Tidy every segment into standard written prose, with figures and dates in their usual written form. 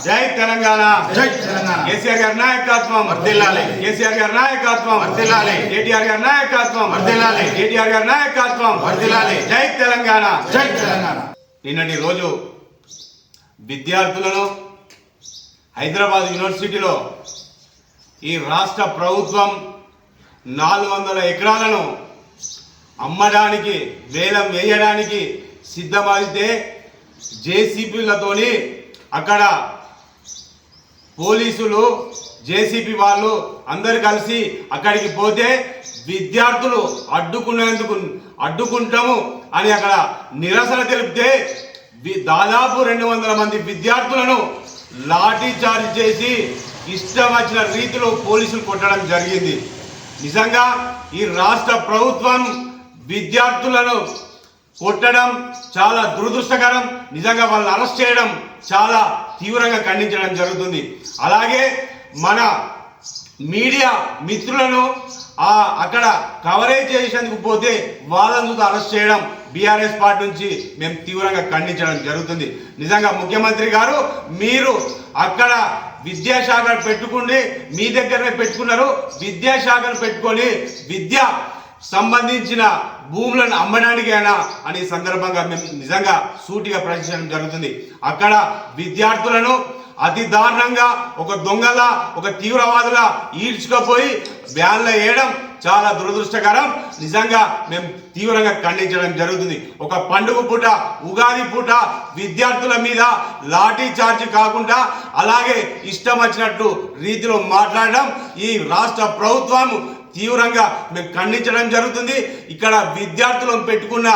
జై తెలంగాణ. జై తెలంగాణ. కేసీఆర్ గారి నాయకత్వం వర్ధిల్లాలి. కేసీఆర్ గారి నాయకత్వం వర్ధిల్లాలి. కేటీఆర్ గారి నాయకత్వం వర్ధిల్లాలి. కేటీఆర్ గారి నాయకత్వం వర్ధిల్లాలి. జై తెలంగాణ. జై తెలంగాణ. నిన్నటి రోజు విద్యార్థులను హైదరాబాద్ యూనివర్సిటీలో ఈ రాష్ట్ర ప్రభుత్వం 400 ఎకరాలను అమ్మడానికి వేలం వేయడానికి సిద్ధమైతే జేసీబీలతోని అక్కడ పోలీసులు జేసీబీ వాళ్ళు అందరు కలిసి అక్కడికి పోతే విద్యార్థులు అడ్డుకుంటాము అని అక్కడ నిరసన తెలిపితే దాదాపు 200 మంది విద్యార్థులను లాఠీ చార్జ్ చేసి ఇష్టం వచ్చిన రీతిలో పోలీసులు కొట్టడం జరిగింది. నిజంగా ఈ రాష్ట్ర ప్రభుత్వం విద్యార్థులను కొట్టడం చాలా దురదృష్టకరం. నిజంగా వాళ్ళని అరెస్ట్ చేయడం చాలా తీవ్రంగా ఖండించడం జరుగుతుంది. అలాగే మన మీడియా మిత్రులను అక్కడ కవరేజ్ చేసేందుకు పోతే వాళ్ళను అరెస్ట్ చేయడం బీఆర్ఎస్ పార్టీ నుంచి మేము తీవ్రంగా ఖండించడం జరుగుతుంది. నిజంగా ముఖ్యమంత్రి గారు మీరు అక్కడ విద్యాశాఖను పెట్టుకుని మీ దగ్గరనే పెట్టుకున్నారు. విద్యాశాఖను పెట్టుకొని విద్య సంబంధించిన భూములను అమ్మడానికి అయినా అనే సందర్భంగా మేము నిజంగా సూటిగా ప్రశ్నించడం జరుగుతుంది. అక్కడ విద్యార్థులను అతి దారుణంగా ఒక దొంగల ఒక తీవ్రవాదుల ఈడ్చుకపోయి వ్యాన్లో వేయడం చాలా దురదృష్టకరం. నిజంగా మేము తీవ్రంగా ఖండించడం జరుగుతుంది. ఒక పండుగ పూట ఉగాది పూట విద్యార్థుల మీద లాఠీ చార్జ్ కాకుండా అలాగే ఇష్టం వచ్చినట్టు రీతిలో మాట్లాడడం ఈ రాష్ట్ర ప్రభుత్వం తీవ్రంగా మేము ఖండించడం జరుగుతుంది. ఇక్కడ విద్యార్థులను పెట్టుకున్న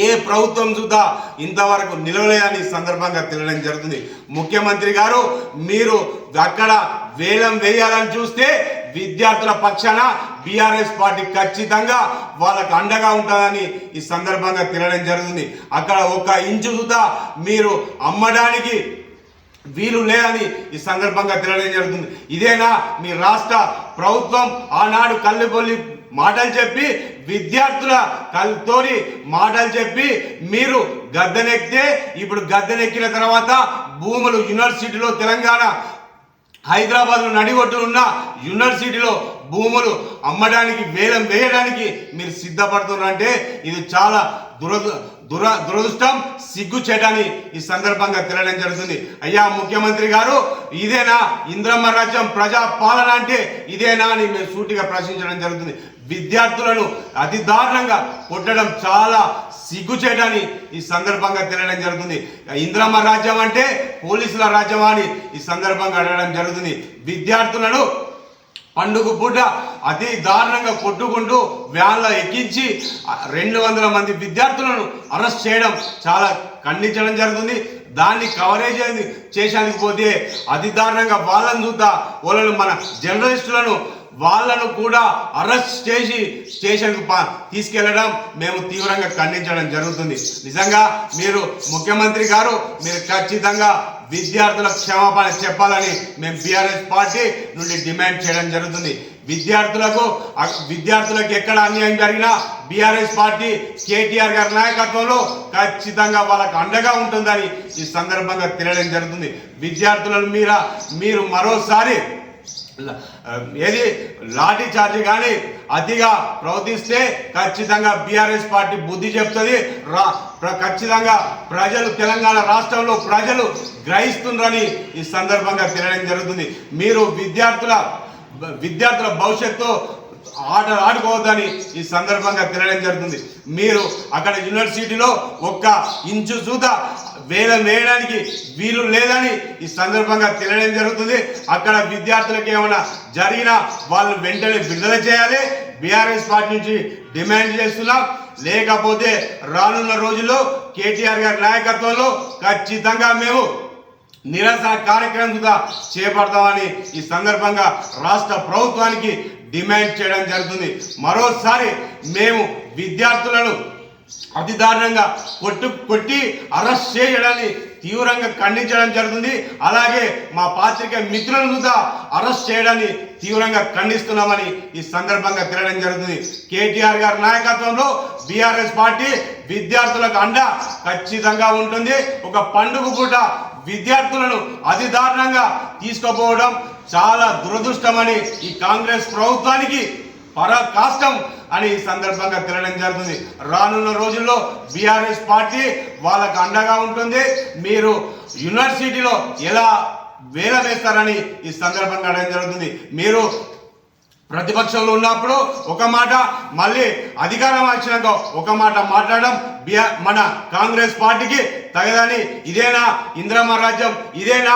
ఏ ప్రభుత్వం సుద్ధా ఇంతవరకు నిలవలేదని సందర్భంగా తెలియడం జరుగుతుంది. ముఖ్యమంత్రి గారు మీరు అక్కడ వేలం వేయాలని చూస్తే విద్యార్థుల పక్షాన బీఆర్ఎస్ పార్టీ ఖచ్చితంగా వాళ్ళకు అండగా ఉంటుందని ఈ సందర్భంగా తెలియడం జరుగుతుంది. అక్కడ ఒక ఇంచు సుద్ధా మీరు అమ్మడానికి వీలు లేదని ఈ సందర్భంగా తెలియడం జరుగుతుంది. ఇదేనా మీ రాష్ట్ర ప్రభుత్వం? ఆనాడు కళ్ళుకొల్లి మాటలు చెప్పి విద్యార్థుల కళ్ళతోని మాటలు చెప్పి మీరు గద్దెనెక్కితే ఇప్పుడు గద్దెనెక్కిన తర్వాత భూములు యూనివర్సిటీలో తెలంగాణ హైదరాబాద్లో నడిగొట్టున ఉన్న యూనివర్సిటీలో భూములు అమ్మడానికి వేలం వేయడానికి మీరు సిద్ధపడుతున్నారంటే ఇది చాలా దురదృష్టం, సిగ్గు చేయడాన్ని ఈ సందర్భంగా తెలియడం జరుగుతుంది. అయ్యా ముఖ్యమంత్రి గారు, ఇదేనా ఇంద్రమ్మ రాజ్యం ప్రజా పాలన అంటే ఇదేనా అని మేము సూటిగా ప్రశ్నించడం జరుగుతుంది. విద్యార్థులను అతి దారుణంగా కొట్టడం చాలా సిగ్గు చేయడాన్ని ఈ సందర్భంగా తెలియడం జరుగుతుంది. ఇంద్రమ్మ రాజ్యం అంటే పోలీసుల రాజ్యమా అని ఈ సందర్భంగా అడగడం జరుగుతుంది. విద్యార్థులను పండుగ పూట అతి దారుణంగా కొట్టుకుంటూ వ్యాన్లో ఎక్కించి 200 మంది విద్యార్థులను అరెస్ట్ చేయడం చాలా ఖండించడం జరుగుతుంది. దాన్ని కవరేజ్ చేసేందుకు పోతే అతి దారుణంగా వాళ్ళను చూద్దా వాళ్ళను మన జర్నలిస్టులను వాళ్ళను కూడా అరెస్ట్ చేసి స్టేషన్కు తీసుకెళ్లడం మేము తీవ్రంగా ఖండించడం జరుగుతుంది. నిజంగా మీరు ముఖ్యమంత్రి గారు మీరు ఖచ్చితంగా విద్యార్థుల క్షమాపణ చెప్పాలని మేము బీఆర్ఎస్ పార్టీ నుండి డిమాండ్ చేయడం జరుగుతుంది. విద్యార్థులకు ఎక్కడ అన్యాయం జరిగినా బీఆర్ఎస్ పార్టీ కేటీఆర్ గారి నాయకత్వంలో ఖచ్చితంగా వాళ్ళకు అండగా ఉంటుందని ఈ సందర్భంగా తెలియడం జరుగుతుంది. విద్యార్థులను మీరు మరోసారి ఏది లాఠీ చార్జ్ కానీ అతిగా ప్రవర్తిస్తే ఖచ్చితంగా బీఆర్ఎస్ పార్టీ బుద్ధి చెప్తుంది. ఖచ్చితంగా ప్రజలు తెలంగాణ రాష్ట్రంలో ప్రజలు గ్రహిస్తున్నారని ఈ సందర్భంగా తెలియడం జరుగుతుంది. మీరు విద్యార్థుల భవిష్యత్తు ఆడుకోవద్దని ఈ సందర్భంగా తెలియడం జరుగుతుంది. మీరు అక్కడ యూనివర్సిటీలో ఒక్క ఇంచు సూత వేలం వేయడానికి వీలు లేదని ఈ సందర్భంగా తెలియడం జరుగుతుంది. అక్కడ విద్యార్థులకు ఏమైనా జరిగినా వాళ్ళు వెంటనే విడుదల చేయాలి బీఆర్ఎస్ పార్టీ నుంచి డిమాండ్ చేస్తున్నాం. లేకపోతే రానున్న రోజుల్లో కేటీఆర్ గారి నాయకత్వంలో ఖచ్చితంగా మేము నిరసన కార్యక్రమం చేపడతామని ఈ సందర్భంగా రాష్ట్ర ప్రభుత్వానికి డిమాండ్ చేయడం జరుగుతుంది. మరోసారి మేము విద్యార్థులను అతి దారుణంగా కొట్టి అరెస్ట్ చేయడాన్ని తీవ్రంగా ఖండించడం జరుగుతుంది. అలాగే మా పాత్రిక మిత్రులను కూడా అరెస్ట్ చేయడాన్ని తీవ్రంగా ఖండిస్తున్నామని ఈ సందర్భంగా తెలియడం జరుగుతుంది. కేటీఆర్ గారి నాయకత్వంలో బీఆర్ఎస్ పార్టీ విద్యార్థులకు అండ ఖచ్చితంగా ఉంటుంది. ఒక పండుగ పూట విద్యార్థులను అతి దారుణంగా తీసుకుపోవడం చాలా దురదృష్టమని ఈ కాంగ్రెస్ ప్రభుత్వానికి పరాకాష్టం అని ఈ సందర్భంగా తెలియడం జరుగుతుంది. రానున్న రోజుల్లో బీఆర్ఎస్ పార్టీ వాళ్ళకు అండగా ఉంటుంది. మీరు యూనివర్సిటీలో ఎలా వేల వేస్తారని ఈ సందర్భంగా అడగడం జరుగుతుంది. మీరు ప్రతిపక్షంలో ఉన్నప్పుడు ఒక మాట, మళ్ళీ అధికారం వచ్చినాక ఒక మాట మాట్లాడడం మన కాంగ్రెస్ పార్టీకి తగదని. ఇదేనా ఇందిరమ్మ రాజ్యం, ఇదేనా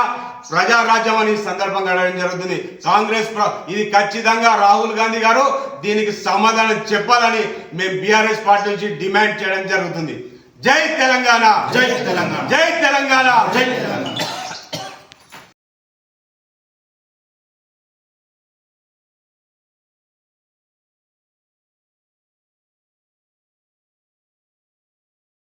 ప్రజారాజ్యం అని సందర్భంగా అడగడం జరుగుతుంది. కాంగ్రెస్ ఇది ఖచ్చితంగా రాహుల్ గాంధీ గారు దీనికి సమాధానం చెప్పాలని మేము బీఆర్ఎస్ పార్టీ నుంచి డిమాండ్ చేయడం జరుగుతుంది. జై తెలంగాణ, జై తెలంగాణ, జై తెలంగాణ, జై తెలంగాణ.